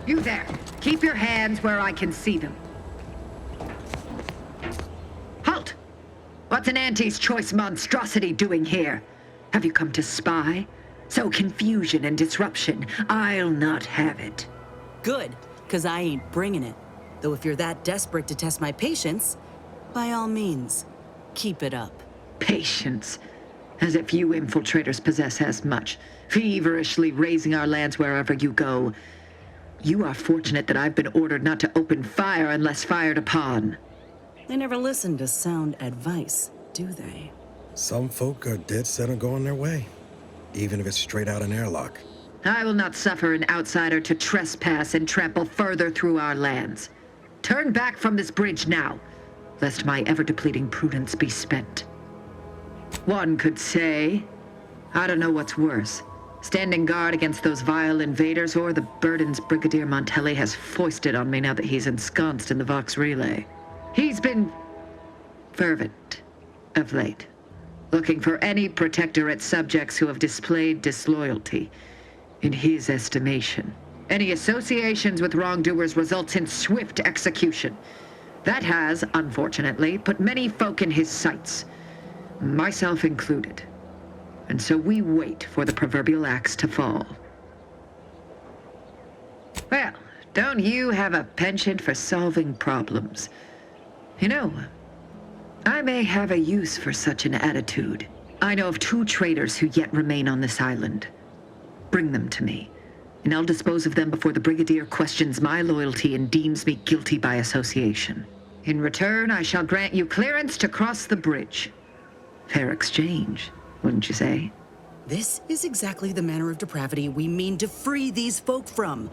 You there. Keep your hands where I can see them. Halt! What's an Auntie's choice monstrosity doing here? Have you come to spy? So confusion and disruption, I'll not have it. Good, because I ain't bringing it. Though if you're that desperate to test my patience, by all means, keep it up. Patience. As if you infiltrators possess as much, feverishly raising our lands wherever you go. You are fortunate that I've been ordered not to open fire unless fired upon. They never listen to sound advice, do they? Some folk are dead set on going their way, even if it's straight out an airlock. I will not suffer an outsider to trespass and trample further through our lands. Turn back from this bridge now, lest my ever-depleting prudence be spent. One could say, I don't know what's worse, standing guard against those vile invaders or the burdens Brigadier Montelli has foisted on me now that he's ensconced in the Vox Relay. He's been fervent of late, looking for any protectorate subjects who have displayed disloyalty. In his estimation, any associations with wrongdoers results in swift execution. That has, unfortunately, put many folk in his sights, myself included. And so we wait for the proverbial axe to fall. Well, don't you have a penchant for solving problems? You know, I may have a use for such an attitude. I know of 2 traitors who yet remain on this island. Bring them to me, and I'll dispose of them before the Brigadier questions my loyalty and deems me guilty by association. In return, I shall grant you clearance to cross the bridge. Fair exchange, wouldn't you say? This is exactly the manner of depravity we mean to free these folk from.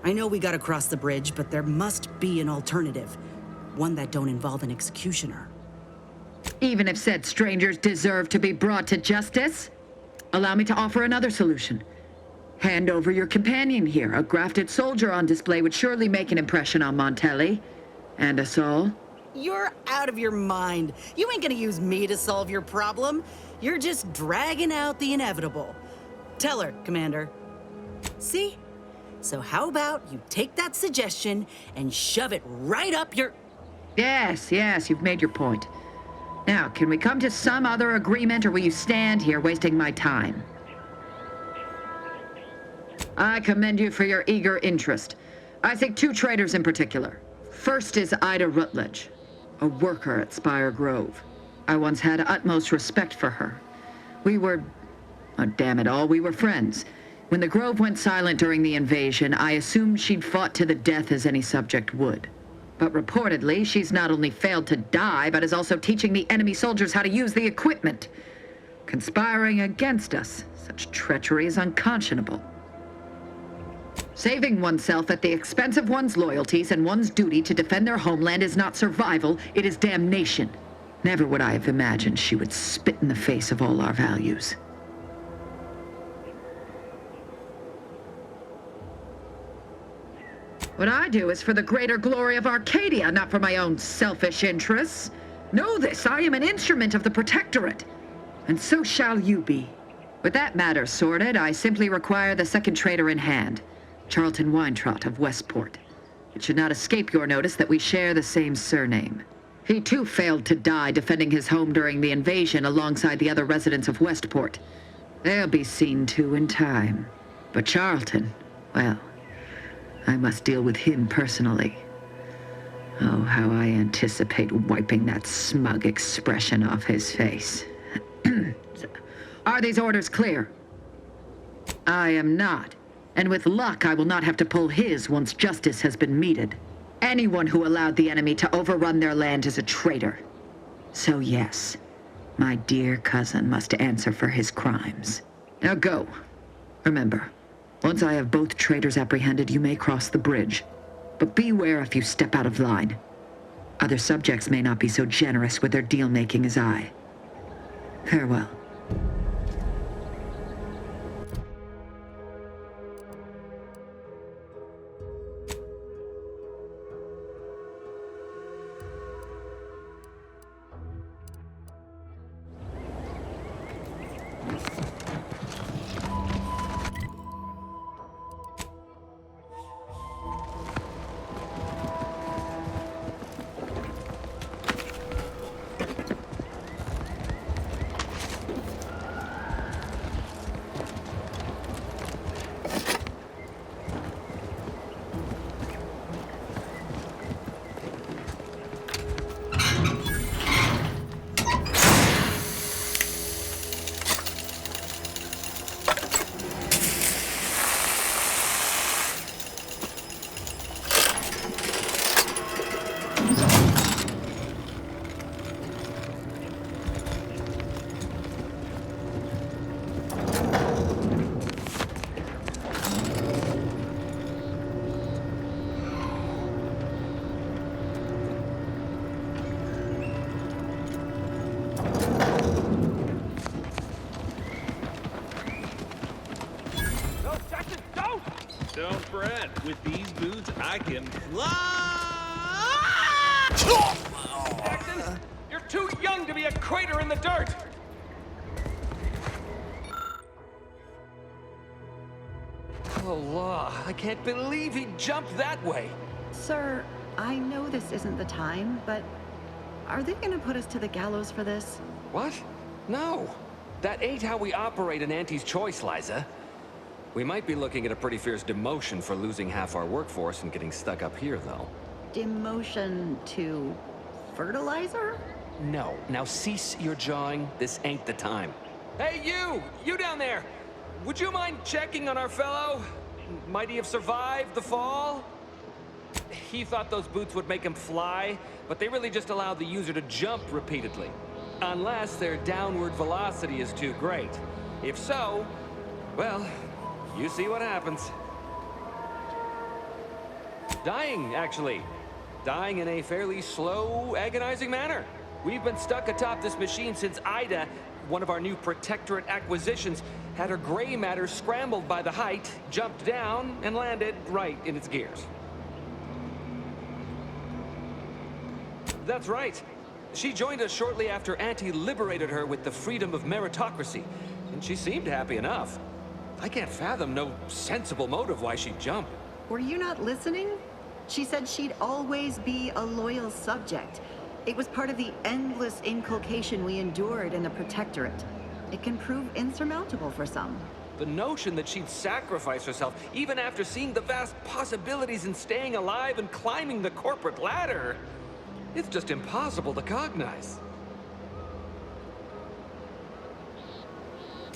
I know we gotta cross the bridge, but there must be an alternative. One that don't involve an executioner. Even if said strangers deserve to be brought to justice? Allow me to offer another solution. Hand over your companion here. A grafted soldier on display would surely make an impression on Montelli. And us all. You're out of your mind. You ain't gonna use me to solve your problem. You're just dragging out the inevitable. Tell her, Commander. See? So how about you take that suggestion and shove it right up your... Yes, you've made your point. Now, can we come to some other agreement, or will you stand here wasting my time? I commend you for your eager interest. I seek 2 traitors in particular. First is Ida Rutledge, a worker at Spire Grove. I once had utmost respect for her. We were... oh, damn it all, we were friends. When the Grove went silent during the invasion, I assumed she'd fought to the death as any subject would. But reportedly, she's not only failed to die, but is also teaching the enemy soldiers how to use the equipment. Conspiring against us. Such treachery is unconscionable. Saving oneself at the expense of one's loyalties and one's duty to defend their homeland is not survival, it is damnation. Never would I have imagined she would spit in the face of all our values. What I do is for the greater glory of Arcadia, not for my own selfish interests. Know this, I am an instrument of the Protectorate, and so shall you be. With that matter sorted, I simply require the second traitor in hand, Charlton Weintraut of Westport. It should not escape your notice that we share the same surname. He too failed to die defending his home during the invasion alongside the other residents of Westport. They'll be seen to in time. But Charlton, well, I must deal with him personally. Oh, how I anticipate wiping that smug expression off his face. Are these orders clear? I am not. And with luck, I will not have to pull his once justice has been meted. Anyone who allowed the enemy to overrun their land is a traitor. So yes, my dear cousin must answer for his crimes. Now go. Remember, once I have both traitors apprehended, you may cross the bridge. But beware if you step out of line. Other subjects may not be so generous with their deal-making as I. Farewell. Don't fret. With these boots, I can fly! Jackson, you're too young to be a crater in the dirt! Oh, law, I can't believe he jumped that way. Sir, I know this isn't the time, but are they gonna put us to the gallows for this? What? No. That ain't how we operate in Auntie's Choice, Liza. We might be looking at a pretty fierce demotion for losing half our workforce and getting stuck up here, though. Demotion to fertilizer? No. Now cease your jawing. This ain't the time. Hey, you! You down there! Would you mind checking on our fellow? Might he have survived the fall? He thought those boots would make him fly, but they really just allow the user to jump repeatedly. Unless their downward velocity is too great. If so, well, you see what happens. Dying, actually. Dying in a fairly slow, agonizing manner. We've been stuck atop this machine since Ida, one of our new Protectorate acquisitions, had her gray matter scrambled by the height, jumped down, and landed right in its gears. That's right. She joined us shortly after Auntie liberated her with the freedom of meritocracy, and she seemed happy enough. I can't fathom no sensible motive why she'd jump. Were you not listening? She said she'd always be a loyal subject. It was part of the endless inculcation we endured in the Protectorate. It can prove insurmountable for some. The notion that she'd sacrifice herself, even after seeing the vast possibilities in staying alive and climbing the corporate ladder, it's just impossible to cognize.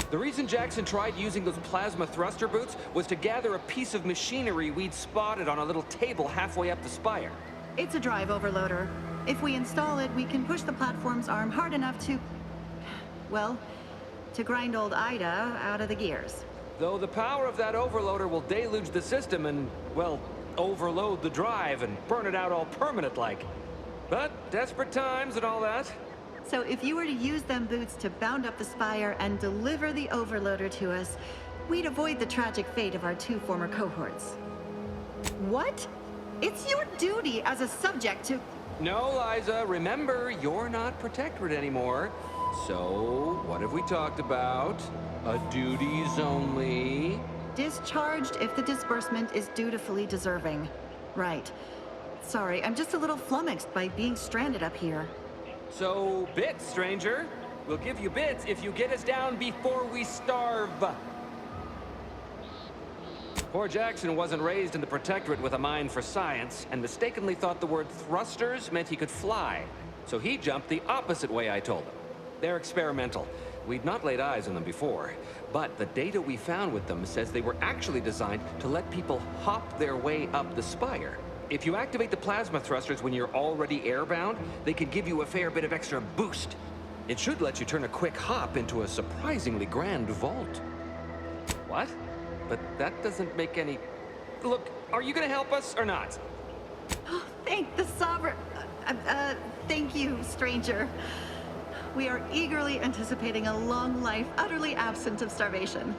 The reason Jackson tried using those plasma thruster boots was to gather a piece of machinery we'd spotted on a little table halfway up the spire. It's a drive overloader. If we install it, we can push the platform's arm hard enough to... well, to grind old Ida out of the gears. Though the power of that overloader will deluge the system and, well, overload the drive and burn it out all permanent-like. But desperate times and all that. So if you were to use them boots to bound up the spire and deliver the overloader to us, we'd avoid the tragic fate of our two former cohorts. What? It's your duty as a subject to... No, Liza, remember, you're not Protectorate anymore. So, what have we talked about? A duties only. Discharged if the disbursement is dutifully deserving. Right. Sorry, I'm just a little flummoxed by being stranded up here. So, bits, stranger. We'll give you bits if you get us down before we starve. Poor Jackson wasn't raised in the Protectorate with a mind for science, and mistakenly thought the word thrusters meant he could fly. So he jumped the opposite way I told him. They're experimental. We'd not laid eyes on them before, but the data we found with them says they were actually designed to let people hop their way up the spire. If you activate the plasma thrusters when you're already airbound, they can give you a fair bit of extra boost. It should let you turn a quick hop into a surprisingly grand vault. What? But that doesn't make any... Look, are you gonna help us or not? Oh, thank the Sovereign... thank you, stranger. We are eagerly anticipating a long life utterly absent of starvation.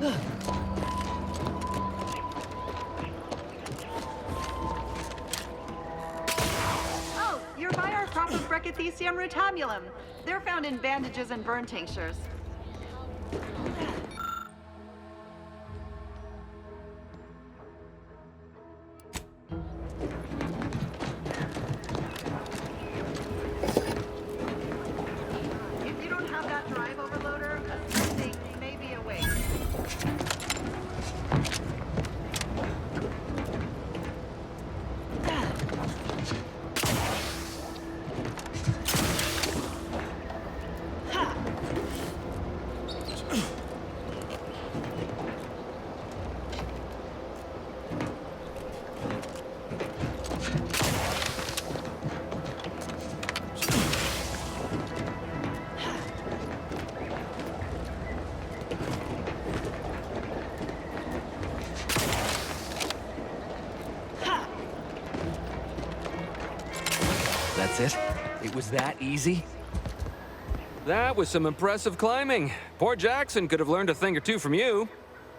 Oh, you're by our crop of Brachythecium rutamulum. They're found in bandages and burn tinctures. If you don't have that drive overloader, assisting may be a waste. That's it? It was that easy? That was some impressive climbing. Poor Jackson could have learned a thing or two from you.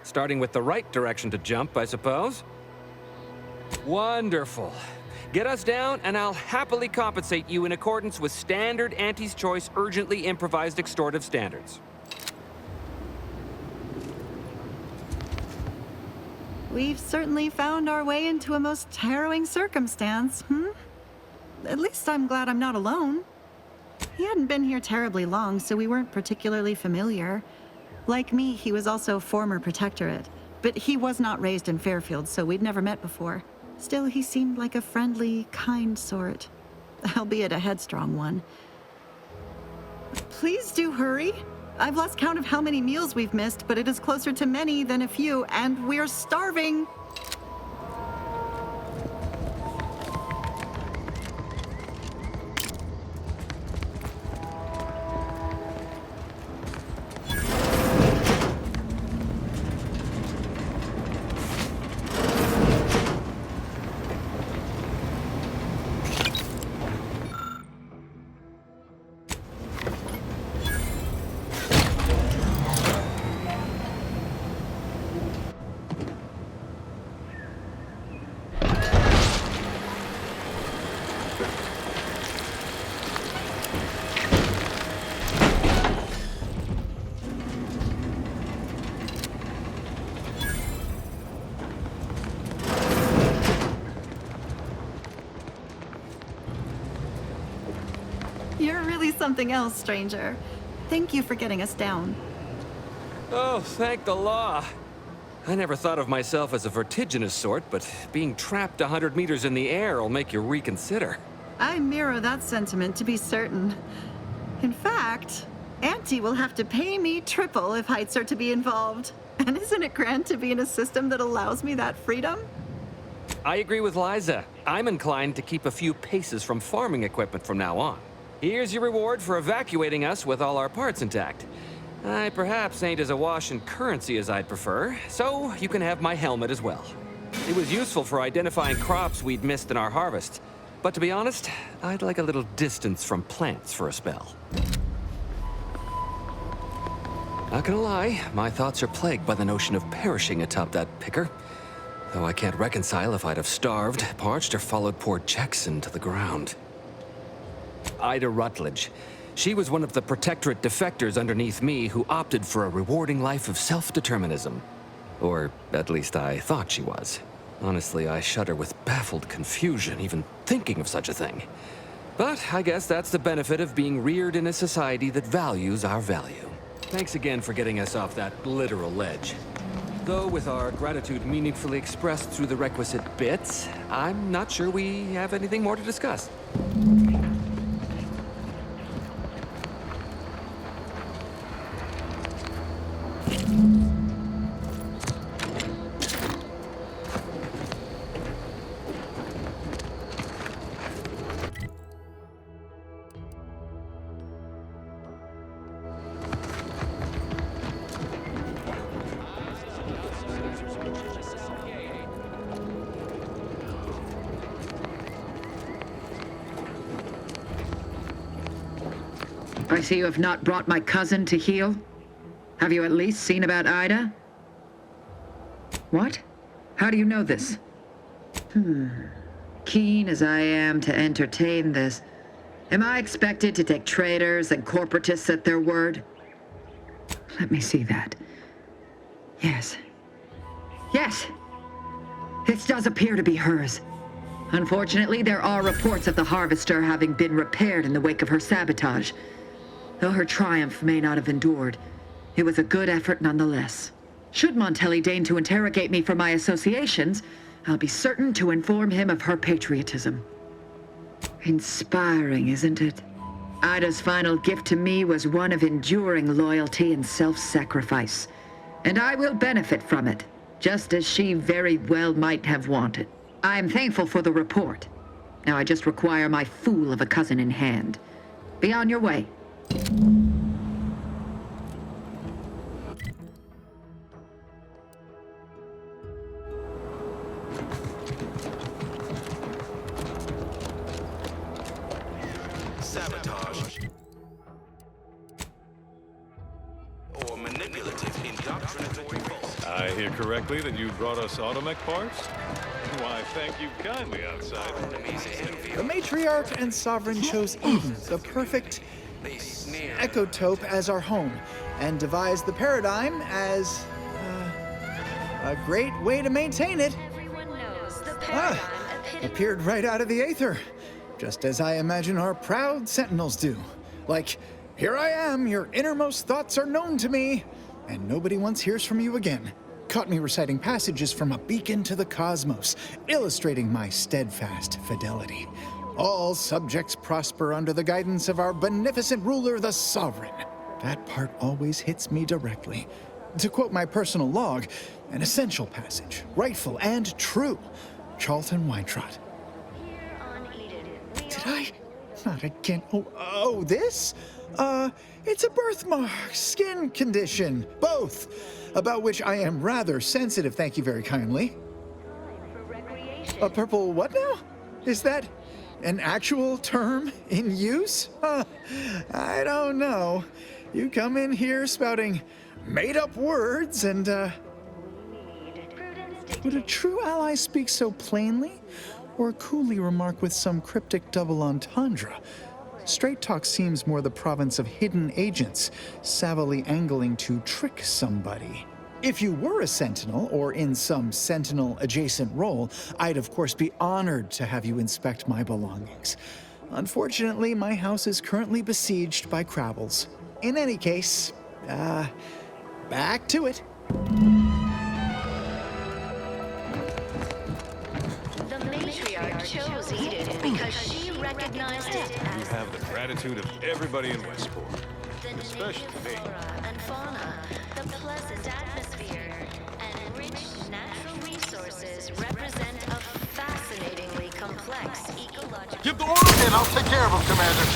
Starting with the right direction to jump, I suppose. Wonderful. Get us down, and I'll happily compensate you in accordance with standard Auntie's Choice urgently improvised extortive standards. We've certainly found our way into a most harrowing circumstance, At least I'm glad I'm not alone. He hadn't been here terribly long, so we weren't particularly familiar. Like me, he was also former protectorate, but he was not raised in Fairfield, so we'd never met before. Still, he seemed like a friendly, kind sort, albeit a headstrong one. Please do hurry. I've lost count of how many meals we've missed, but it is closer to many than a few, and we're starving. You're really something else, stranger. Thank you for getting us down. Oh, thank the law. I never thought of myself as a vertiginous sort, but being trapped 100 meters in the air will make you reconsider. I mirror that sentiment, to be certain. In fact, Auntie will have to pay me triple if heights are to be involved. And isn't it grand to be in a system that allows me that freedom? I agree with Liza. I'm inclined to keep a few paces from farming equipment from now on. Here's your reward for evacuating us with all our parts intact. I perhaps ain't as awash in currency as I'd prefer, so you can have my helmet as well. It was useful for identifying crops we'd missed in our harvest, but to be honest, I'd like a little distance from plants for a spell. Not gonna lie, my thoughts are plagued by the notion of perishing atop that picker, though I can't reconcile if I'd have starved, parched, or followed poor Jackson to the ground. Ida Rutledge. She was one of the Protectorate defectors underneath me who opted for a rewarding life of self-determinism. Or at least I thought she was. Honestly, I shudder with baffled confusion even thinking of such a thing. But I guess that's the benefit of being reared in a society that values our value. Thanks again for getting us off that literal ledge. Though with our gratitude meaningfully expressed through the requisite bits, I'm not sure we have anything more to discuss. I see you have not brought my cousin to heal. Have you at least seen about Ida? What? How do you know this? Keen as I am to entertain this, am I expected to take traitors and corporatists at their word? Let me see that. Yes. Yes! This does appear to be hers. Unfortunately, there are reports of the Harvester having been repaired in the wake of her sabotage. Though her triumph may not have endured, it was a good effort nonetheless. Should Montelli deign to interrogate me for my associations, I'll be certain to inform him of her patriotism. Inspiring, isn't it? Ida's final gift to me was one of enduring loyalty and self-sacrifice. And I will benefit from it, just as she very well might have wanted. I am thankful for the report. Now I just require my fool of a cousin in hand. Be on your way. Sabotage or manipulative indoctrinatory force. I hear correctly that you brought us automech parts? Why, thank you kindly, outsider. The matriarch and sovereign chose Eden, the perfect ecotope, as our home, and devised the paradigm as a great way to maintain it. Everyone knows the paradigm Appeared right out of the aether, just as I imagine our proud sentinels do. Like, here I am, your innermost thoughts are known to me, and nobody once hears from you again. Caught me reciting passages from a beacon to the cosmos, illustrating my steadfast fidelity. All subjects prosper under the guidance of our beneficent ruler, the Sovereign. That part always hits me directly. To quote my personal log, an essential passage, rightful and true. Charlton Weintraut. Did I? Not again. Oh, this? It's a birthmark, skin condition, both, about which I am rather sensitive, thank you very kindly. A purple what now? Is that an actual term in use? I don't know. You come in here spouting made-up words and, would a true ally speak so plainly? Or coolly remark with some cryptic double entendre? Straight talk seems more the province of hidden agents, savvily angling to trick somebody. If you were a sentinel, or in some sentinel-adjacent role, I'd of course be honored to have you inspect my belongings. Unfortunately, my house is currently besieged by Crabbles. In any case, back to it. The matriarch chose Eden because she recognized it as You have the gratitude of everybody in Westport, especially me. flora and fauna, the pleasant atmosphere, and rich natural resources represent a fascinatingly complex ecological... Give the order and I'll take care of him, Commander.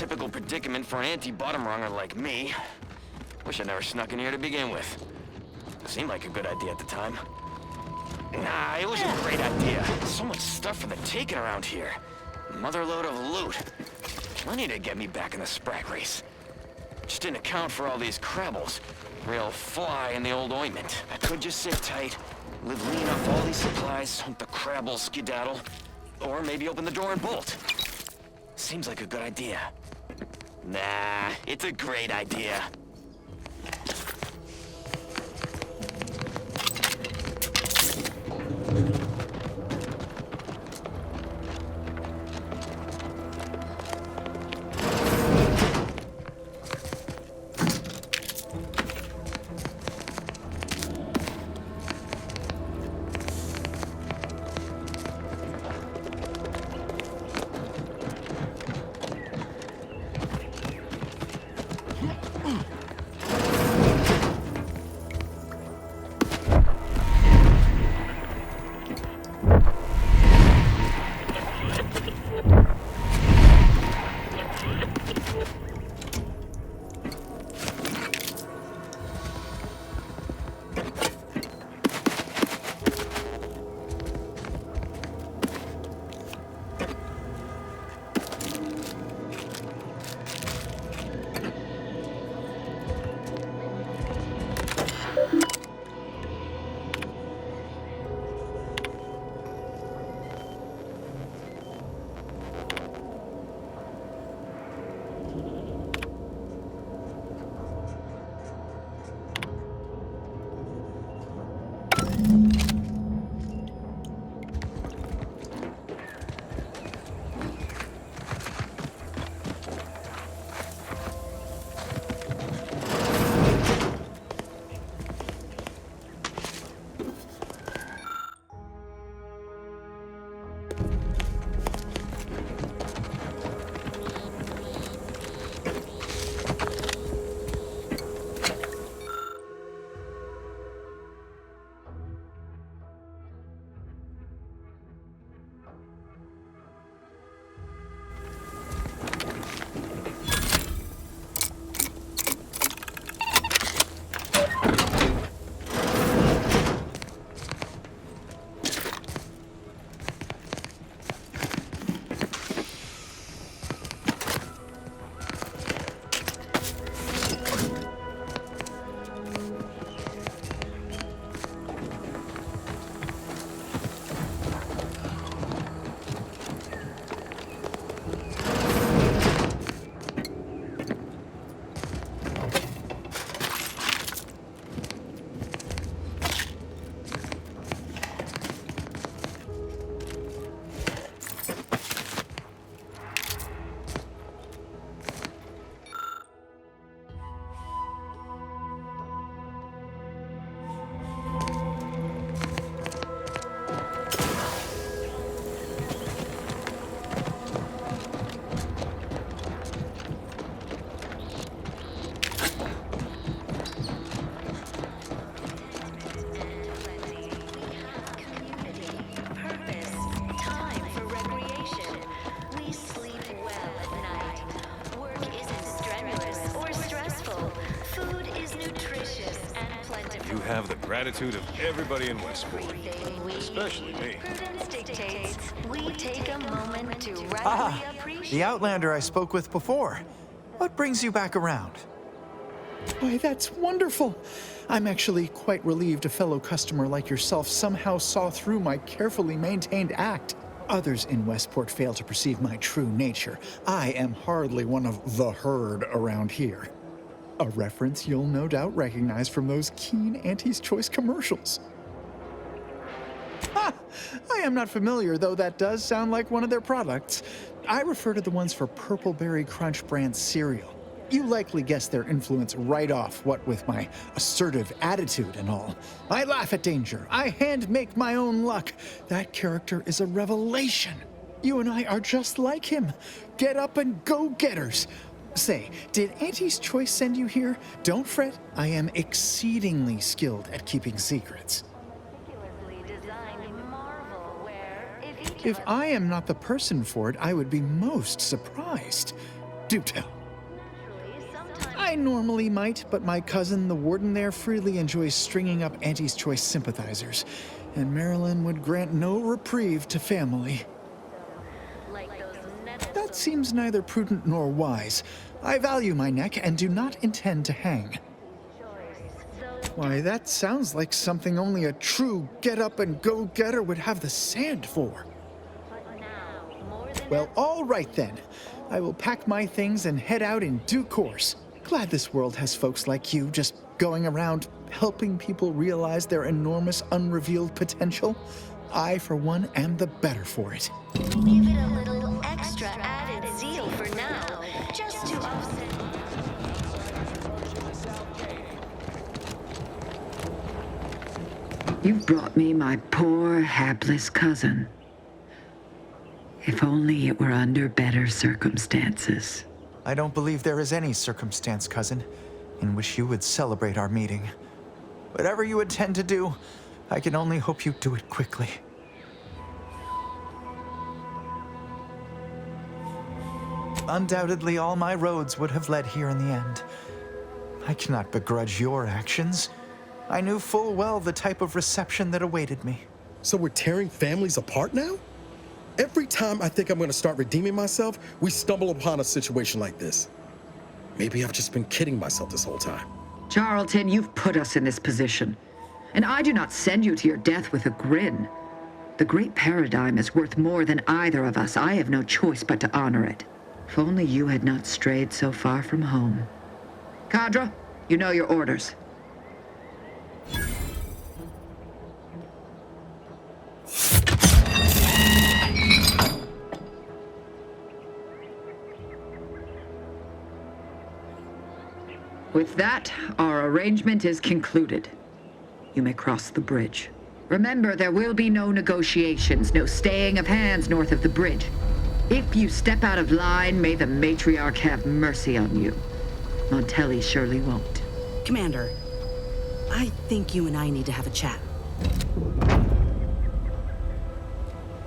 typical predicament for an anti-bottom runger like me. Wish I never snuck in here to begin with. Seemed like a good idea at the time. Nah, it was a great idea. So much stuff for the taking around here. Motherload of loot. Plenty to get me back in the sprag race. Just didn't account for all these crabbles. Real fly in the old ointment. I could just sit tight, live lean off all these supplies, hope the crabbles skedaddle, or maybe open the door and bolt. Seems like a good idea. Nah, it's a great idea. Have the gratitude of everybody in Westport, especially me. Prudence dictates we take a moment to rightly appreciate. The Outlander I spoke with before. What brings you back around? Why, that's wonderful. I'm actually quite relieved a fellow customer like yourself somehow saw through my carefully maintained act. Others in Westport fail to perceive my true nature. I am hardly one of the herd around here. A reference you'll no doubt recognize from those keen Auntie's Choice commercials. Ha! I am not familiar, though that does sound like one of their products. I refer to the ones for Purple Berry Crunch brand cereal. You likely guessed their influence right off, what with my assertive attitude and all. I laugh at danger. I hand-make my own luck. That character is a revelation. You and I are just like him. Get up and go-getters. Say, did Auntie's Choice send you here? Don't fret, I am exceedingly skilled at keeping secrets. If I am not the person for it, I would be most surprised. Do tell. I normally might, but my cousin, the warden there, freely enjoys stringing up Auntie's Choice sympathizers, and Marilyn would grant no reprieve to family. That seems neither prudent nor wise. I value my neck and do not intend to hang. Why, that sounds like something only a true get-up-and-go-getter would have the sand for. Well, all right then. I will pack my things and head out in due course. Glad this world has folks like you just going around helping people realize their enormous unrevealed potential. I, for one, am the better for it. Give it a little extra added zeal for now, just to offset. You've brought me my poor, hapless cousin. If only it were under better circumstances. I don't believe there is any circumstance, cousin, in which you would celebrate our meeting. Whatever you intend to do, I can only hope you do it quickly. Undoubtedly, all my roads would have led here in the end. I cannot begrudge your actions. I knew full well the type of reception that awaited me. So we're tearing families apart now? Every time I think I'm gonna start redeeming myself, we stumble upon a situation like this. Maybe I've just been kidding myself this whole time. Charlton, you've put us in this position. And I do not send you to your death with a grin. The great paradigm is worth more than either of us. I have no choice but to honor it. If only you had not strayed so far from home. Cadre, you know your orders. With that, our arrangement is concluded. You may cross the bridge. Remember, there will be no negotiations, no staying of hands north of the bridge. If you step out of line, may the matriarch have mercy on you. Montelli surely won't. Commander, I think you and I need to have a chat.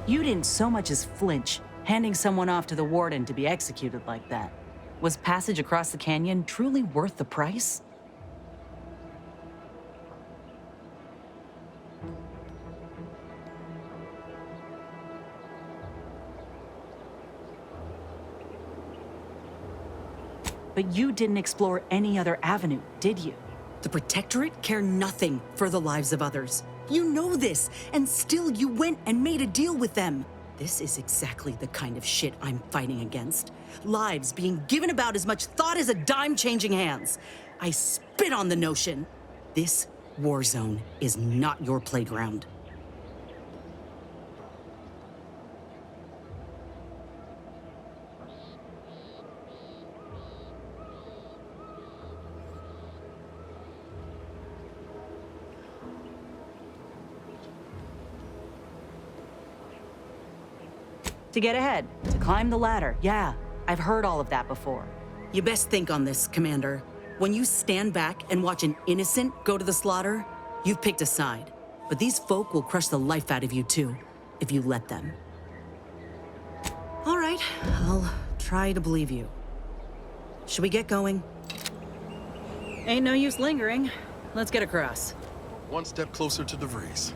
You didn't so much as flinch, handing someone off to the warden to be executed like that. Was passage across the canyon truly worth the price? But you didn't explore any other avenue, did you? The Protectorate care nothing for the lives of others. You know this, and still you went and made a deal with them. This is exactly the kind of shit I'm fighting against. Lives being given about as much thought as a dime changing hands. I spit on the notion. This war zone is not your playground. To get ahead, to climb the ladder, yeah. I've heard all of that before. You best think on this, Commander. When you stand back and watch an innocent go to the slaughter, you've picked a side. But these folk will crush the life out of you too, if you let them. All right, I'll try to believe you. Should we get going? Ain't no use lingering. Let's get across. One step closer to the Vries.